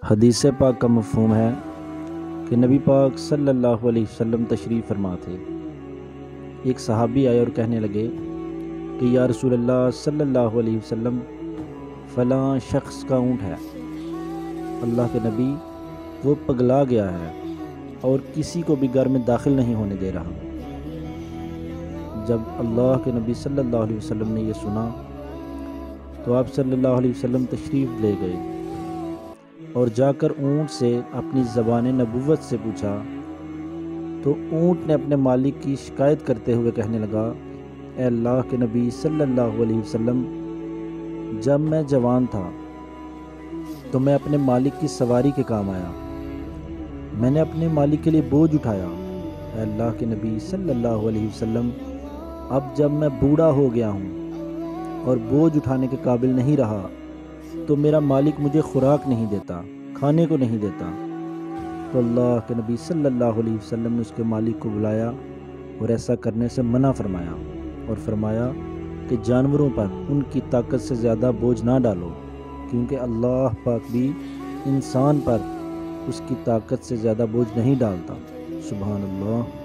حدیث پاک کا مفہوم ہے کہ نبی پاک صلی اللہ علیہ وسلم تشریف فرما تھے۔ ایک صحابی آئے اور کہنے لگے کہ یا رسول اللہ صلی اللہ علیہ وسلم، فلاں شخص کا اونٹ ہے، اللہ کے نبی وہ پگلا گیا ہے اور کسی کو بھی گھر میں داخل نہیں ہونے دے رہا۔ جب اللہ کے نبی صلی اللہ علیہ وسلم نے یہ سنا تو آپ صلی اللہ علیہ وسلم تشریف لے گئے اور جا کر اونٹ سے اپنی زبان نبوت سے پوچھا تو اونٹ نے اپنے مالک کی شکایت کرتے ہوئے کہنے لگا، اے اللہ کے نبی صلی اللہ علیہ وسلم، جب میں جوان تھا تو میں اپنے مالک کی سواری کے کام آیا، میں نے اپنے مالک کے لیے بوجھ اٹھایا۔ اے اللہ کے نبی صلی اللہ علیہ وسلم، اب جب میں بوڑھا ہو گیا ہوں اور بوجھ اٹھانے کے قابل نہیں رہا تو میرا مالک مجھے خوراک نہیں دیتا، کھانے کو نہیں دیتا۔ تو اللہ کے نبی صلی اللہ علیہ وسلم نے اس کے مالک کو بلایا اور ایسا کرنے سے منع فرمایا اور فرمایا کہ جانوروں پر ان کی طاقت سے زیادہ بوجھ نہ ڈالو، کیونکہ اللہ پاک بھی انسان پر اس کی طاقت سے زیادہ بوجھ نہیں ڈالتا۔ سبحان اللہ۔